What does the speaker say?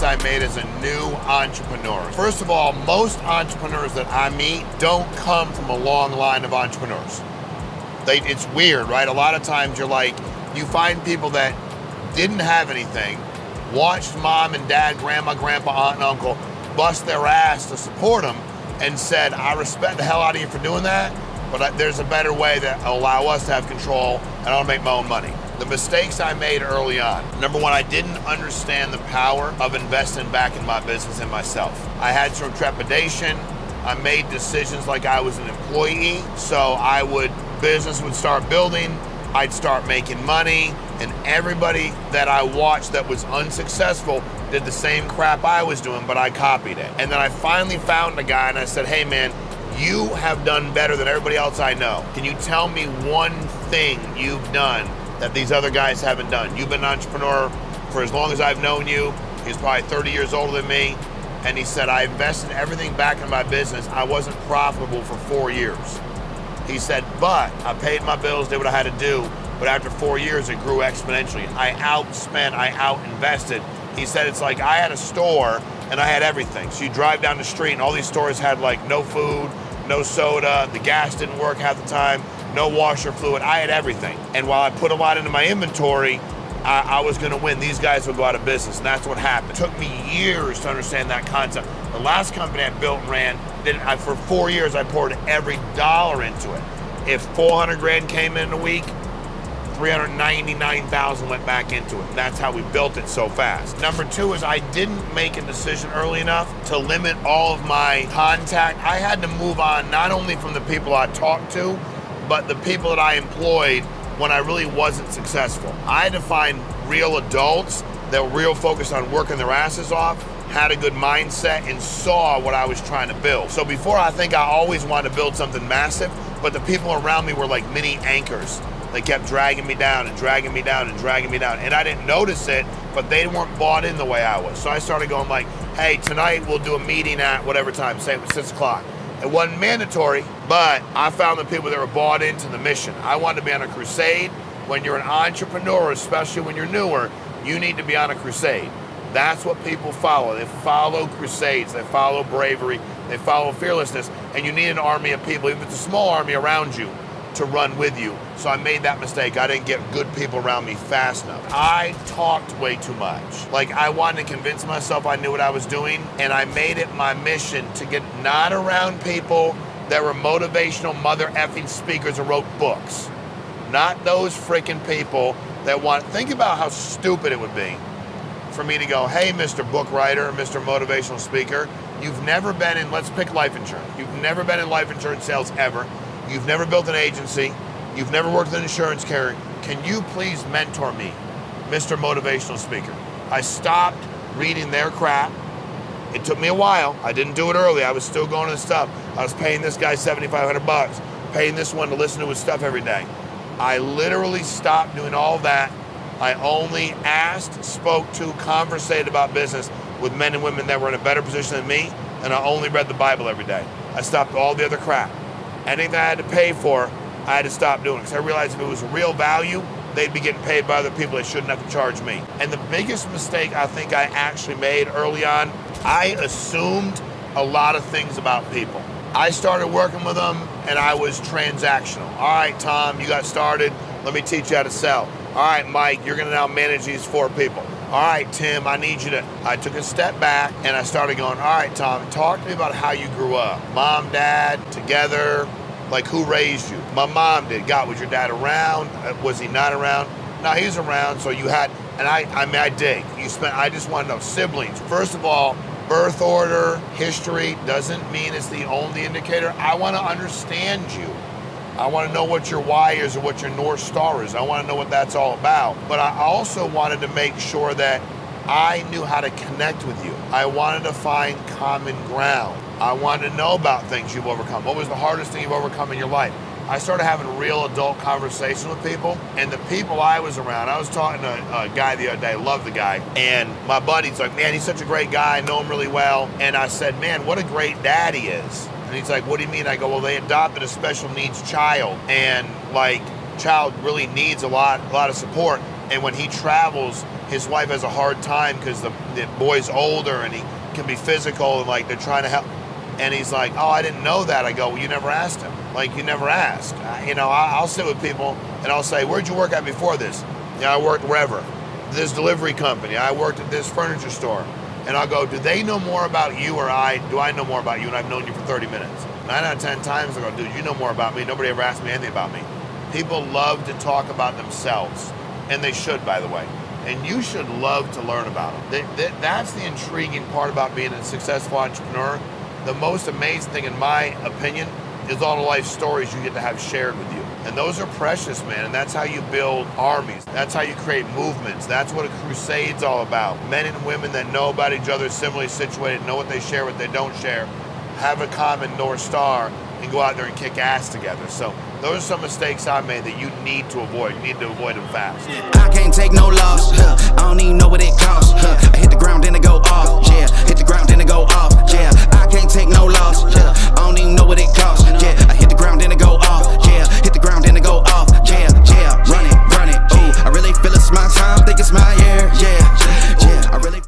I made as a new entrepreneur. First of all, most entrepreneurs that I meet don't come from a long line of entrepreneurs. It's weird, right? A lot of times you find people that didn't have anything, watched mom and dad, grandma, grandpa, aunt, and uncle bust their ass to support them, and said, I respect the hell out of you for doing that, but there's a better way that will allow us to have control and I'll make my own money. The mistakes I made early on. Number one, I didn't understand the power of investing back in my business and myself. I had some trepidation. I made decisions like I was an employee. So business would start building, I'd start making money, and everybody that I watched that was unsuccessful did the same crap I was doing, but I copied it. And then I finally found a guy and I said, hey man, you have done better than everybody else I know. Can you tell me one thing you've done that these other guys haven't done? You've been an entrepreneur for as long as I've known you. He's probably 30 years older than me. And he said, I invested everything back in my business. I wasn't profitable for 4 years. He said, but I paid my bills, did what I had to do. But after 4 years, it grew exponentially. I outspent, I out-invested. He said, it's like I had a store and I had everything. So you drive down the street and all these stores had like no food, no soda, the gas didn't work half the time, no washer fluid. I had everything. And while I put a lot into my inventory, I was gonna win. These guys would go out of business, and that's what happened. It took me years to understand that concept. The last company I built and ran, for 4 years, I poured every dollar into it. If 400 grand came in a week, 399,000 went back into it. That's how we built it so fast. Number two is I didn't make a decision early enough to limit all of my contact. I had to move on not only from the people I talked to, but the people that I employed when I really wasn't successful. I had to find real adults that were real focused on working their asses off, had a good mindset, and saw what I was trying to build. So before, I think I always wanted to build something massive, but the people around me were like mini anchors. They kept dragging me down and dragging me down and dragging me down. And I didn't notice it, but they weren't bought in the way I was. So I started going like, hey, tonight we'll do a meeting at whatever time, say it was 6 o'clock. It wasn't mandatory, but I found the people that were bought into the mission. I wanted to be on a crusade. When you're an entrepreneur, especially when you're newer, you need to be on a crusade. That's what people follow. They follow crusades, they follow bravery, they follow fearlessness, and you need an army of people, even if it's a small army around you, to run with you. So I made that mistake. I didn't get good people around me fast enough. I talked way too much. Like, I wanted to convince myself I knew what I was doing, and I made it my mission to get not around people that were motivational mother effing speakers or wrote books. Not those freaking people that think about how stupid it would be for me to go, hey, Mr. Book Writer, Mr. Motivational Speaker, you've never been in, let's pick life insurance. You've never been in life insurance sales ever. You've never built an agency. You've never worked with an insurance carrier. Can you please mentor me, Mr. Motivational Speaker? I stopped reading their crap. It took me a while. I didn't do it early. I was still going to the stuff. I was paying this guy $7,500, paying this one to listen to his stuff every day. I literally stopped doing all that. I only asked, spoke to, conversated about business with men and women that were in a better position than me, and I only read the Bible every day. I stopped all the other crap. Anything I had to pay for, I had to stop doing, because I realized if it was real value, they'd be getting paid by other people. They shouldn't have to charge me. And the biggest mistake I think I actually made early on, I assumed a lot of things about people. I started working with them and I was transactional. All right, Tom, you got started. Let me teach you how to sell. All right, Mike, you're gonna now manage these 4 people. All right, Tim, I need you to, I took a step back and I started going, all right, Tom, talk to me about how you grew up. Mom, dad, together, like who raised you? My mom did. God, was your dad around? Was he not around? No, he was around, so you had, and I dig. I just want to know siblings. First of all, birth order, history doesn't mean it's the only indicator. I want to understand you. I want to know what your why is or what your North Star is. I want to know what that's all about. But I also wanted to make sure that I knew how to connect with you. I wanted to find common ground. I wanted to know about things you've overcome. What was the hardest thing you've overcome in your life? I started having real adult conversations with people, and the people I was around, I was talking to a guy the other day, I love the guy, and my buddy's like, man, he's such a great guy, I know him really well, and I said, man, what a great dad he is. And he's like, what do you mean? I go, well, they adopted a special needs child, and like, child really needs a lot of support. And when he travels, his wife has a hard time because the boy's older and he can be physical and like they're trying to help. And he's like, oh, I didn't know that. I go, well, you never asked him. Like, you never asked. I'll sit with people and I'll say, where'd you work at before this? I worked wherever. This delivery company. I worked at this furniture store. And I'll go, do they know more about you or do I know more about you and I've known you for 30 minutes? 9 out of 10 times I go, dude, you know more about me. Nobody ever asked me anything about me. People love to talk about themselves. And they should, by the way. And you should love to learn about them. That's the intriguing part about being a successful entrepreneur. The most amazing thing, in my opinion, is all the life stories you get to have shared with you. And those are precious, man. And that's how you build armies. That's how you create movements. That's what a crusade's all about. Men and women that know about each other, similarly situated, know what they share, what they don't share, have a common North Star, and go out there and kick ass together. So those are some mistakes I made that you need to avoid. You need to avoid them fast. I can't take no loss.